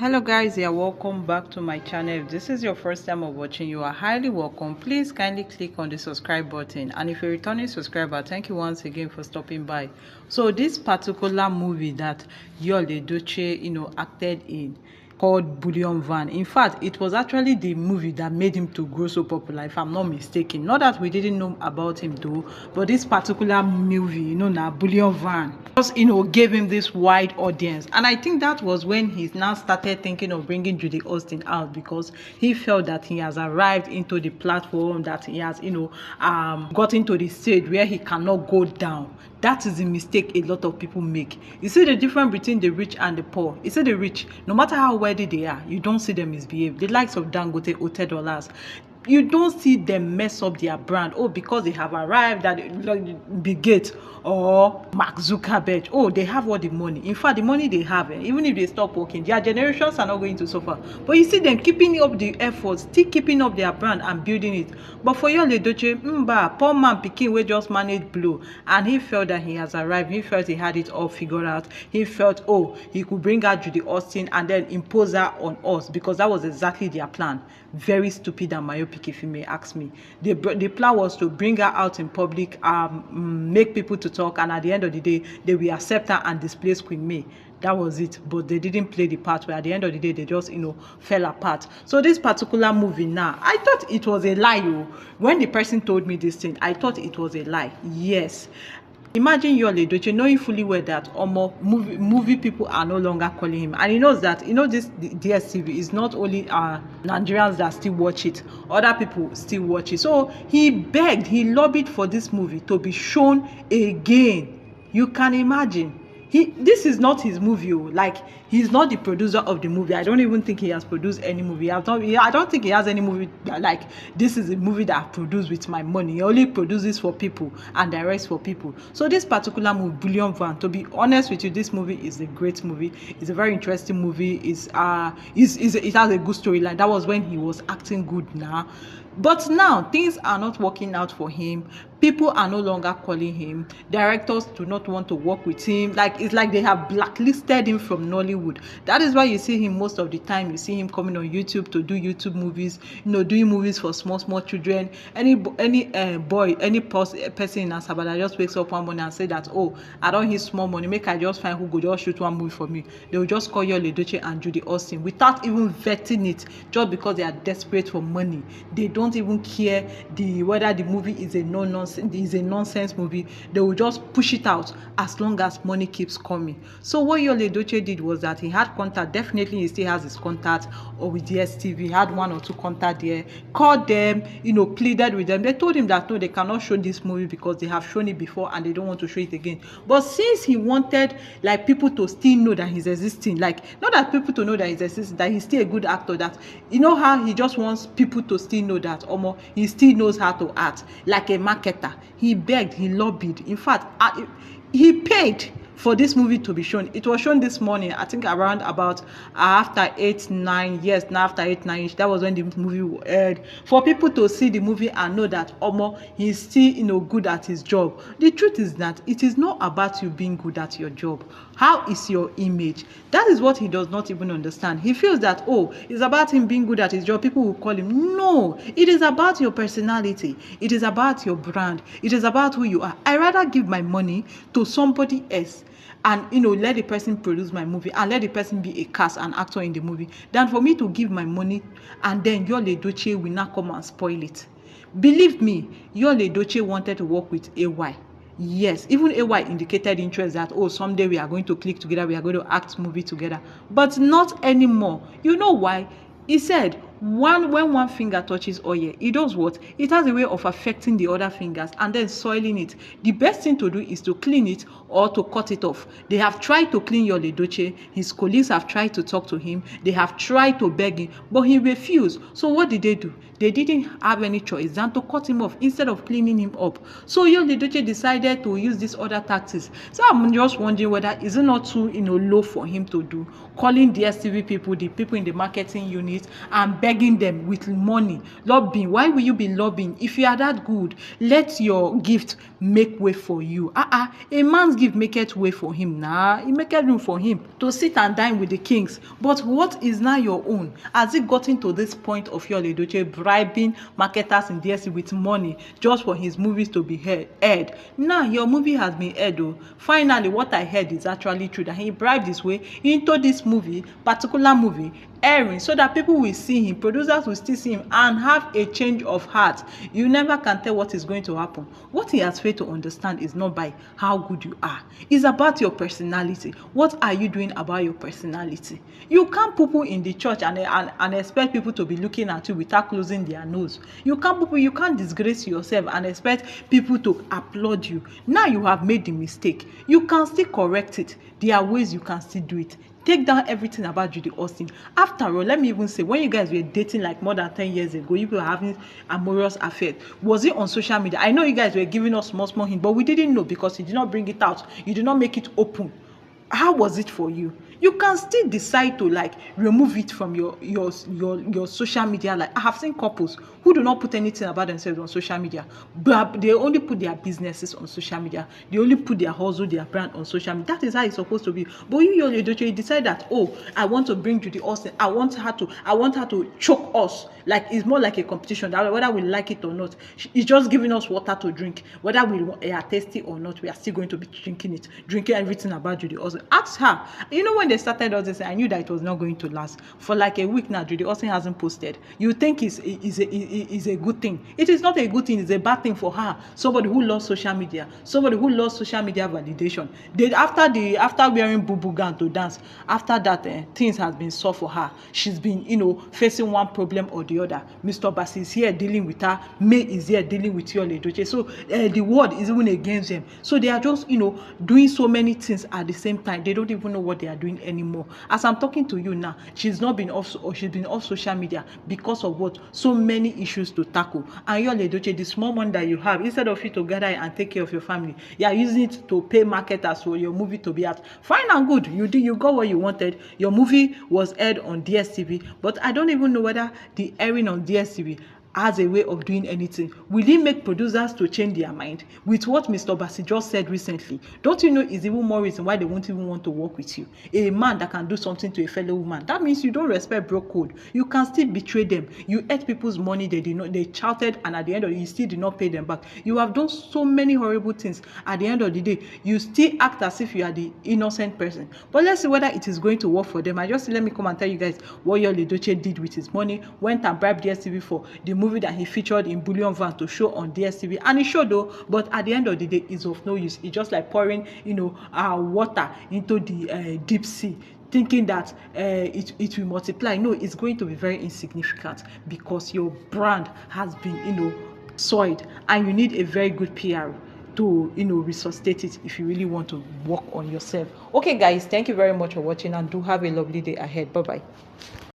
Hello guys, yeah, welcome back to my channel. If this is your first time of watching, you are highly welcome. Please kindly click on the subscribe button, and if you're a returning subscriber, thank you once again for stopping by. So this particular movie that Yul Edochie acted in, called Bullion Van. In fact, it was actually the movie that made him to grow so popular, if I'm not mistaken. Not that we didn't know about him though, but this particular movie, now Bullion Van, just gave him this wide audience. And I think that was when he now started thinking of bringing Judy Austin out, because he felt that he has arrived into the platform, that he has gotten to the stage where he cannot go down. That is the mistake a lot of people make. You see the difference between the rich and the poor. You see the rich, no matter how wealthy they are, you don't see them misbehave. The likes of Dangote, $10. You don't see them mess up their brand. Oh, because they have arrived at like Bill Gates or Mark Zuckerberg. Oh, they have all the money. In fact, the money they have, even if they stop working, their generations are not going to suffer. But you see them keeping up the efforts, still keeping up their brand and building it. But for Yul Edochie, poor man pikin wey just manage blow, and he felt that he has arrived. He felt he had it all figured out. He felt, oh, he could bring out Judy Austin and then impose her on us, because that was exactly their plan. Very stupid and myopic, if you may ask me. The plan was to bring her out in public, make people to talk, and at the end of the day, they will accept her and displace Queen May. That was it. But they didn't play the part where at the end of the day, they just, fell apart. So this particular movie now, I thought it was a lie. When the person told me this thing, I thought it was a lie. Yes. Imagine Yul Edochie knowing fully well that movie people are no longer calling him, and he knows that this DSTV is not only Nigerians that still watch it, other people still watch it. So he begged, he lobbied for this movie to be shown again. You can imagine. This is not his movie. Like, he's not the producer of the movie. I don't even think he has produced any movie. I don't think he has any movie that, like, this is a movie that I produced with my money. He only produces for people and directs for people. So this particular movie, Bullion Van, to be honest with you, this movie is a great movie. It's a very interesting movie. It has a good storyline. That was when he was acting good now. But now things are not working out for him. People are no longer calling him. Directors do not want to work with him. Like, it's like they have blacklisted him from Nollywood. That is why you see him most of the time. You see him coming on YouTube to do YouTube movies, doing movies for small children. Any boy, any person in Asaba that just wakes up one morning and say that, oh, I don't need small money, make I just find who go just shoot one movie for me. They will just call Yul Edochie and Judy Austin without even vetting it, just because they are desperate for money. They don't even care whether the movie is a nonsense movie. They will just push it out as long as money keeps coming. So what Yul Edochie did was that he had contact. Definitely he still has his contact, or with DSTV. He had 1 or 2 contacts there. Called them, pleaded with them. They told him that no, they cannot show this movie because they have shown it before and they don't want to show it again. But since he wanted, like, people to still know that he's existing, like, not that people to know that he's existing, that he's still a good actor, that how he just wants people to still know that he still knows how to act like a marketer. He begged, he lobbied. In fact, he paid for this movie to be shown. It was shown this morning, I think around about after 8-9 years. Now after 8-9, that was when the movie aired, for people to see the movie and know that he's still good at his job. The truth is that it is not about you being good at your job. How is your image? That is what he does not even understand. He feels that, oh, it's about him being good at his job, people will call him. No, it is about your personality. It is about your brand. It is about who you are. I rather give my money to somebody else and let the person produce my movie and let the person be a cast and actor in the movie, than for me to give my money and then Yul Edochie will not come and spoil it. Believe me, Yul Edochie wanted to work with AY. Yes, even AY indicated interest that, oh, someday we are going to click together, we are going to act movie together, but not anymore. You know why? He said, when one finger touches oil, it does what? It has a way of affecting the other fingers and then soiling it. The best thing to do is to clean it or to cut it off. They have tried to clean Yul Edochie. His colleagues have tried to talk to him. They have tried to beg him, but he refused. So what did they do? They didn't have any choice than to cut him off instead of cleaning him up. So Yul Edochie decided to use these other tactics. So I'm just wondering whether is it not too low for him to do, calling DSTV people, the people in the marketing unit, and begging begging them with money, lobbying. Why will you be lobbying? If you are that good, let your gift make way for you. A man's gift maketh way for him. Nah, it maketh room for him to sit and dine with the kings. But what is now your own? Has it gotten to this point of Yul Edochie bribing marketers in DSTV with money just for his movies to be aired? Now your movie has been aired. Finally, what I heard is actually true, that he bribed his way into this particular movie airing, so that people will see him, producers will still see him and have a change of heart. You never can tell what is going to happen. What he has failed to understand is not by how good you are. It's about your personality. What are you doing about your personality? You can't poo-poo in the church and expect people to be looking at you without closing their nose. You can't poo-poo, you can't disgrace yourself and expect people to applaud you. Now you have made the mistake. You can still correct it. There are ways you can still do it. Take down everything about Judy Austin. After all, let me even say, when you guys were dating like more than 10 years ago, you were having amorous affairs. Was it on social media? I know you guys were giving us small hints, but we didn't know because you did not bring it out. You did not make it open. How was it for you? You can still decide to like remove it from your social media. Like I have seen couples who do not put anything about themselves on social media, but they only put their businesses on social media. They only put their hustle, their brand on social media. That is how it's supposed to be. But you, Yul Edochie, you decide that, oh, I want to bring Judy Austin. I want her to choke us. Like it's more like a competition. That whether we like it or not, it's just giving us water to drink. Whether we are thirsty or not, we are still going to be drinking everything about Judy Austin. Ask her. You know, when they started all this, I knew that it was not going to last. For like a week now, Judy Austin hasn't posted. You think is a good thing. It is not a good thing. It's a bad thing for her. Somebody who loves social media. Somebody who loves social media validation. After wearing boo-boo gown to dance, after that, things has been solved for her. She's been, facing one problem or the other. Mr. Bassi is here dealing with her. May is here dealing with Yul Edochie. So the world is even against them. So they are just, doing so many things at the same time. They don't even know what they are doing anymore. As I'm talking to you now, she's been off social media because of what? So many issues to tackle. And Yul Edochie, the small money that you have, instead of you to gather and take care of your family, you are using it to pay marketers for your movie to be out. Fine and good. You got what you wanted. Your movie was aired on DSTV, but I don't even know whether the airing on DSTV has a way of doing anything. Will it make producers to change their mind? With what Mr. Bassi just said recently, don't you know is even more reason why they won't even want to work with you? A man that can do something to a fellow woman, that means you don't respect bro code. You can still betray them. You ate people's money, they shouted, and at the end of it, you still did not pay them back. You have done so many horrible things. At the end of the day, you still act as if you are the innocent person. But let's see whether it is going to work for them. Let me come and tell you guys what Yul Edochie did with his money. Went and bribed DSTV for the movie that he featured in Bullion Van to show on DSTV, and it showed though, but at the end of the day, it's of no use. It's just like pouring, water into the deep sea, thinking that it will multiply. No, it's going to be very insignificant because your brand has been, soiled, and you need a very good PR to resuscitate it if you really want to work on yourself. Okay guys, thank you very much for watching, and do have a lovely day ahead. Bye bye.